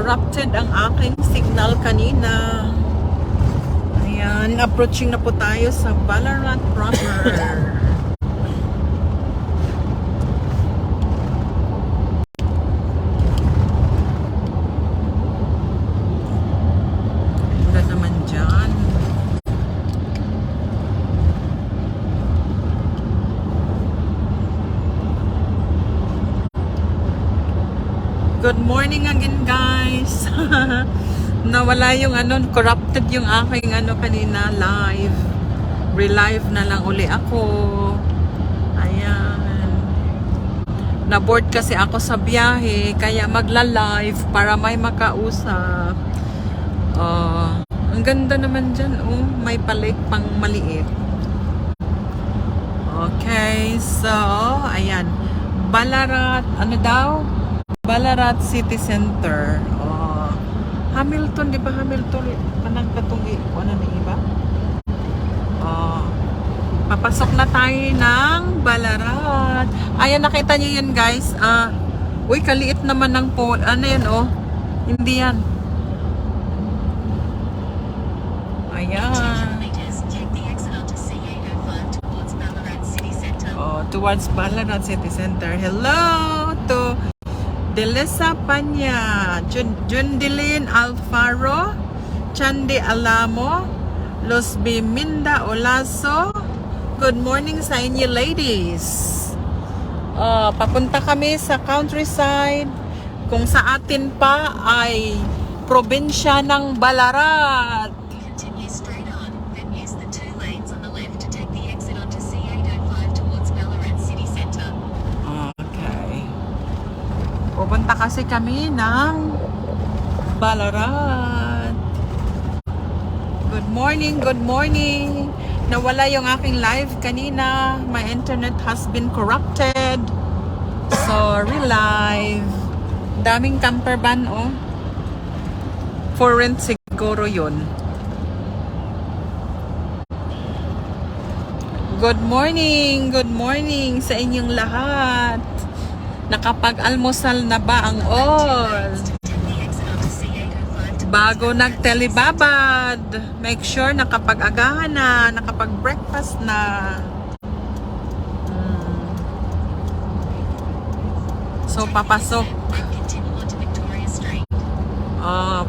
corrupted ang aking signal kanina. Ayan, approaching na po tayo sa Ballarat proper. Ganda naman dyan. Good morning again, guys. Nawala yung corrupted yung aking kanina live. Relive na lang uli ako. Ayan. Na-board kasi ako sa biyahe, kaya magla-live para may makausap. Ang ganda naman dyan, may palake pang maliit. Okay, so ayan. Ballarat, Ballarat City Center. Hamilton, di ba Hamilton? Kanang katungi, ano na iba? Papasok na tayo ng Ballarat. Ayan, nakita niyo yun, guys. Uy, kaliit naman ng pole. Ano yan, Hindi yan. Ayan. Towards Ballarat City Center. Hello to Delisa Panya, Jundilin Alfaro, Chandi Alamo, Los Biminda Olaso. Good morning sa inyo, ladies. Papunta kami sa countryside, kung sa atin pa ay probinsya ng Ballarat. Continue straight on, then use the 2 lanes on the left to take the exit onto C805 towards Ballarat City Centre. Okay. Pupunta kasi kami ng Ballarat. Good morning, good morning. Nawala yung aking live kanina. My internet has been corrupted. So, relive. Daming camper van, For rent siguro yun. Good morning sa inyong lahat. Nakapag-almusal na ba ang all? Bago nagtelebabad, make sure nakapag-agahan na, nakapag-breakfast na. So, papasok.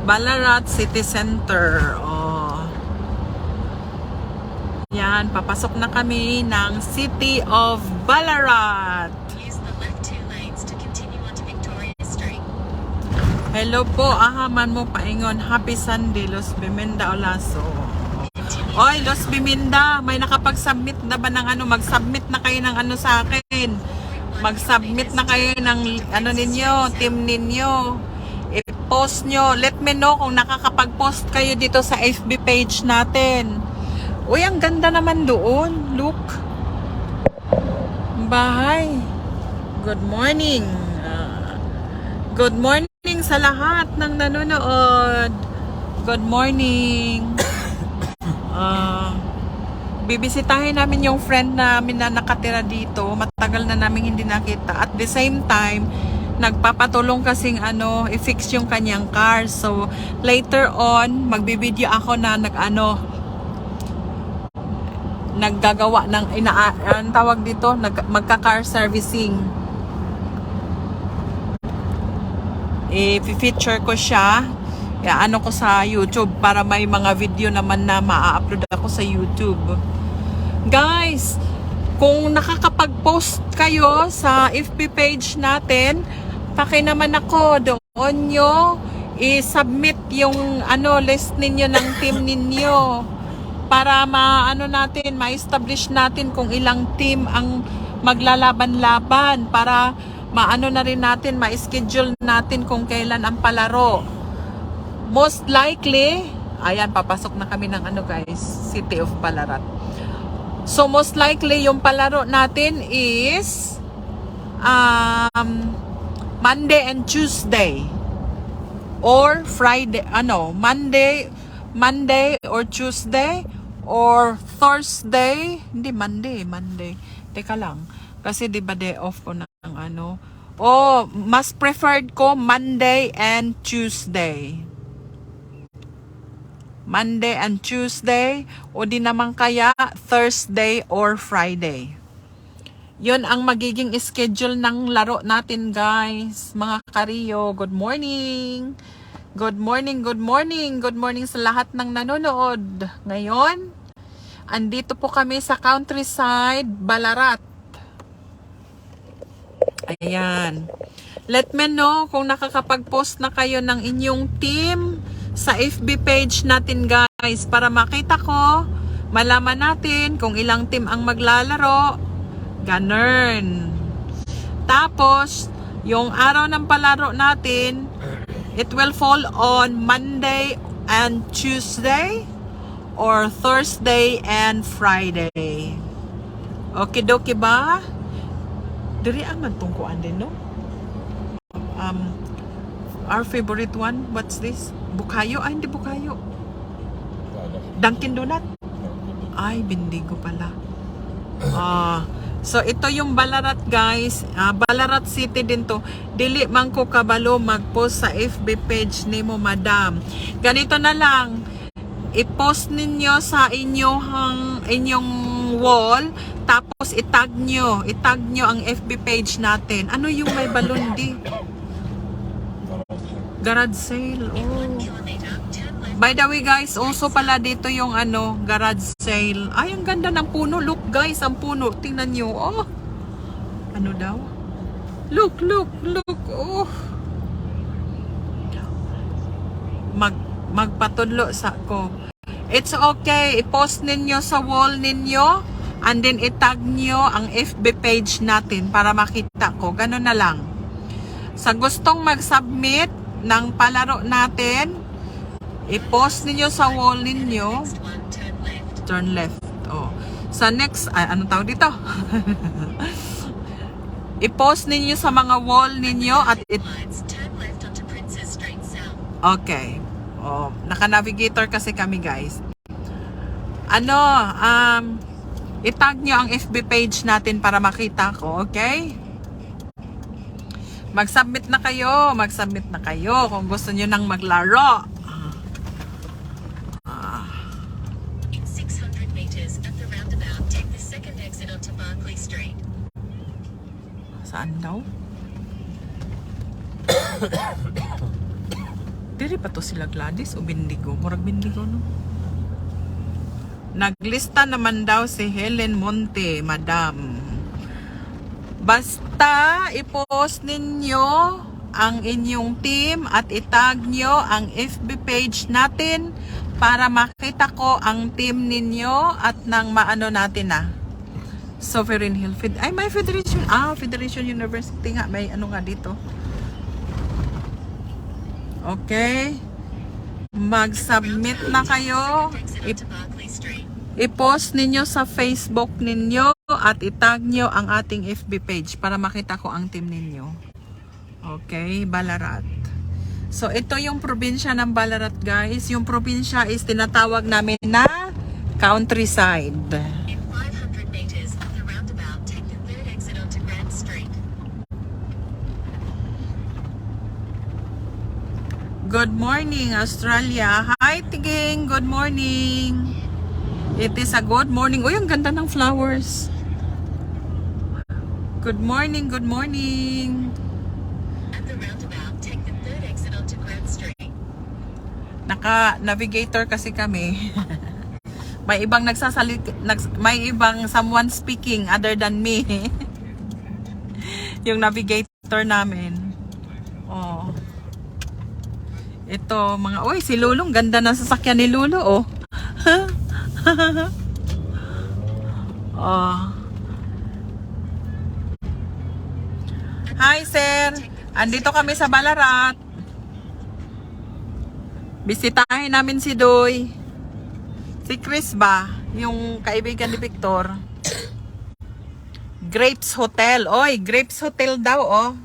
Ballarat City Center. Yan, papasok na kami ng City of Ballarat. Use the left 2 lanes to continue onto Victoria Street. Hello po, ahaman mo paingon. Happy Sunday, Los Biminda Olaso. Oy, Los Biminda, may nakapag-submit na ba ng mag-submit na kayo ng sa akin. Mag-submit na kayo ng ninyo, team ninyo. I-post nyo. Let me know kung nakakapag-post kayo dito sa FB page natin. Uy, ang ganda naman doon. Look. Bahay. Good morning. Good morning sa lahat ng nanonood. Good morning. Bibisitahin namin yung friend namin na nakatira dito. Matagal na namin hindi nakita. At the same time, nagpapatulong kasing i-fix yung kanyang car. So, later on, magbibideo ako na naggagawa ng ang tawag dito, magka-car servicing. I-feature ko siya, ko sa YouTube para may mga video naman na ma-upload ako sa YouTube. Guys, kung nakakapag-post kayo sa FB page natin, naman ako doon nyo i-submit yung list ninyo ng team ninyo para ma-establish natin kung ilang team ang maglalaban-laban para na rin natin, ma-schedule natin kung kailan ang palaro. Most likely, ayan, papasok na kami ng guys, City of Ballarat. So, most likely, yung palaro natin is Monday and Tuesday. Or Friday, Monday or Tuesday or Thursday. Hindi, Monday. Teka lang. Kasi di ba day off ko ng Oh, mas preferred ko Monday and Tuesday. Monday and Tuesday o di naman kaya Thursday or Friday. Yun ang magiging schedule ng laro natin, guys. Mga Kariyo, good morning. Good morning, good morning. Good morning sa lahat ng nanonood. Ngayon, andito po kami sa countryside, Ballarat. Ayan. Let me know kung nakakapag-post na kayo ng inyong team sa FB page natin, guys, para makita ko, malaman natin kung ilang team ang maglalaro. Ganun. Tapos, yung araw ng palaro natin, it will fall on Monday and Tuesday or Thursday and Friday. Okidoki ba? Diri ang magtungkuan din, no? Our favorite one, what's this? Bukayo? Ay, hindi Bukayo. Dunkin Donut? Ay, Bindigo pala. So, ito yung Ballarat, guys. Ballarat City din to. Dili man ko kabalo mag-post sa FB page ni mo, madam. Ganito na lang. I-post ninyo sa inyong wall. Tapos, itag nyo ang FB page natin. Ano yung may balon di? Garage sale. Oh. By the way, guys, also pala dito yung garage sale. Ay, ang ganda ng puno. Look, guys, ang puno. Tingnan nyo. Oh. Ano daw? Look. Oh. Magpatudlo sa ko. It's okay. I-post ninyo sa wall ninyo. And then, itag nyo ang FB page natin para makita ko. Ganun na lang. Sa gustong mag-submit ng palaro natin, i-post ninyo sa wall ninyo. Turn left. Oh. Sa next, anong tawag dito? I-post ninyo sa mga wall ninyo at okay. Oh, naka-navigator kasi kami, guys. I-tag nyo ang FB page natin para makita ko, okay? Mag-submit na kayo kung gusto nyo nang maglaro. In 600 meters at the roundabout, take the second exit onto Barclay Street. Saan daw? Diri pa to sila Gladys o Bindigo? Murag Bindigo, no? Naglista naman daw si Helen Monte, madam. Basta i-post ninyo ang inyong team at itag nyo ang FB page natin para makita ko ang team ninyo at nang maano natin na. Sovereign Hill. Ay, may Federation. Federation University nga. May ano nga dito. Okay. Mag-submit na kayo. I-post ninyo sa Facebook ninyo at itag nyo ang ating FB page para makita ko ang team ninyo. Okay, Ballarat. So, ito yung probinsya ng Ballarat, guys. Yung probinsya is tinatawag namin na countryside. In 500 meters at the roundabout, take the third exit onto Grand Street. Good morning, Australia. Hi, Tiging. Good morning. It is a good morning. Uy, ang ganda ng flowers. Good morning, good morning. At the roundabout, take the third exit onto Grand Street. Naka-navigator kasi kami. May ibang may ibang someone speaking other than me. Yung navigator namin. Oh. Ito, uy, si Lulong, ganda ng sasakyan ni Lulo, oh. Oh. Hi, sir. Andito kami sa Ballarat. Bisitahin namin si Doy. Si Chris ba? Yung kaibigan ni Victor. Grapes Hotel. Oy, Grapes Hotel daw, oh.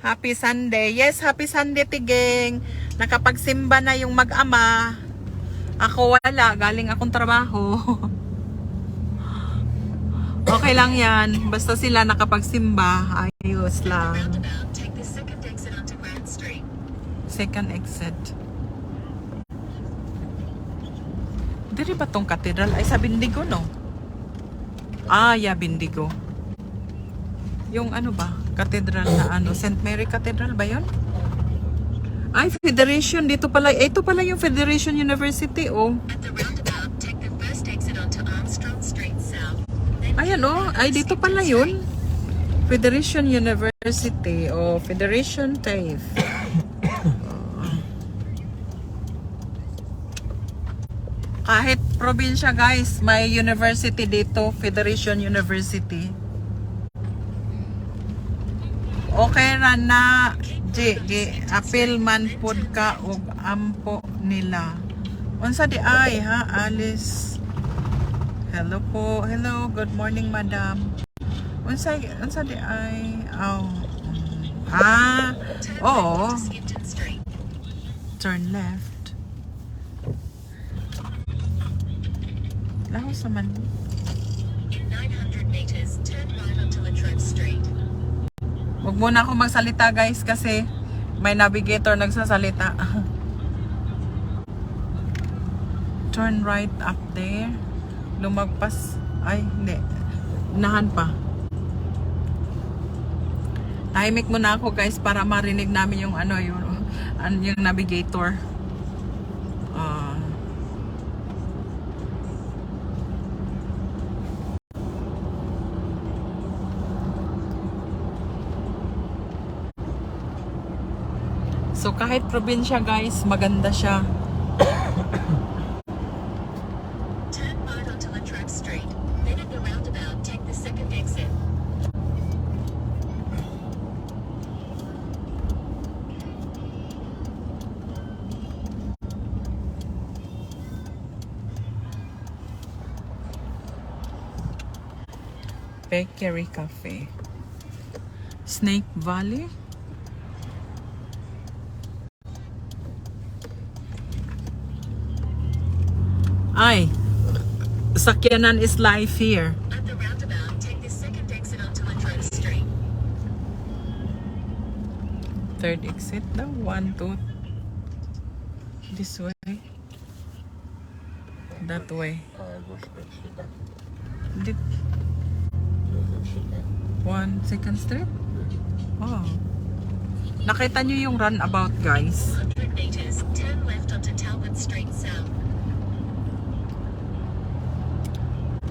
Happy Sunday. Yes, happy Sunday, Tigeng. Nakapagsimba na yung mag-ama. Ako wala. Galing akong trabaho. Okay lang yan. Basta sila nakapagsimba, ayos lang. Roundabout, take the second exit onto Grand Street. Second exit. Diri ba tong cathedral? Ay, sa Bindigo, no? Ah, yeah, Bindigo. Yung ano ba? Cathedral na ano? St. Mary Cathedral ba yun? Ay, Federation. Dito pala. Ito pala yung Federation University, oh. At the roundabout, take the first exit onto Armstrong Street South. Then Ayan, oh. Ay, dito pala yun. Federation University. Oh, Federation TAFE. Kahit probinsya, guys, may university dito. Federation University. Okay ra na. Apil man pod ka og ampo nila. Unsa di ay, ha, Alice? Hello po. Hello. Good morning, madam. Unsa di ay? Oh. Ah. turn Oo. left onto Skipton Street. Turn left. Laho sa man. In 900 meters, turn right onto Latrobe Street. Huwag muna ako magsalita, guys, kasi may navigator nagsasalita. Turn right up there. Lumagpas. Ay, hindi. Unahan pa. Tahimik muna ako, guys, para marinig namin yung ano, yung navigator. So kahit probinsya, guys, maganda siya. Turn right onto Latrobe Street. Then at the roundabout, take the second exit. Bakery Cafe. Snake Valley. Ay, sakyanan is live here. At the roundabout, take the second exit onto Latrobe Street. Third exit daw. 1, 2. This way. That way. Did 1 second strip? Oh. Nakita nyo yung runabout, guys. 100 meters, turn left onto Talbot Street South.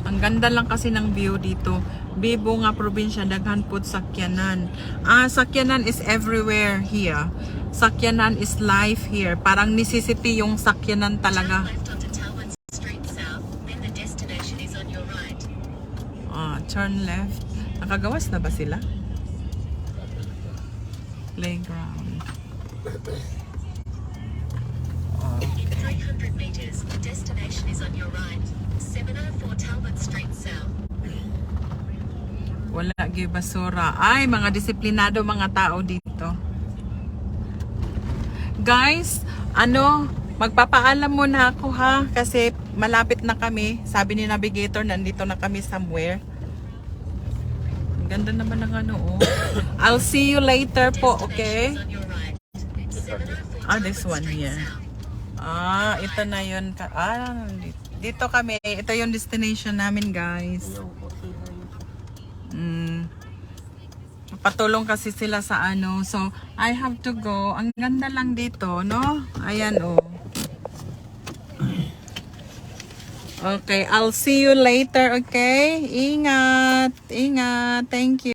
Ang ganda lang kasi ng view dito. Bibo nga probinsya, daghan pud sakyanan. Ah, sakyanan is everywhere here. Sakyanan is live here. Parang necessity yung sakyanan Turn talaga. left onto Talbot Street South. Then the destination is on your right. Ah, turn left. Nakagawas na ba sila? Playground. In 300 meters, the destination is on your right. 704 Talbot Street South. Wala gi basura. Ay, mga disiplinado mga tao dito. Guys, magpapaalam muna ako, ha, kasi malapit na kami. Sabi ni navigator, nandito na kami somewhere. Ang ganda naman ng oh. I'll see you later po, okay? Destination is on your right. 704 Ah, this Talbot one Street here. South. Ah, ito na yun. Dito kami. Ito yung destination namin, guys. Patulong kasi sila sa ano. So, I have to go. Ang ganda lang dito, no? Ayan, oh. Okay, I'll see you later, okay? Ingat. Ingat. Thank you.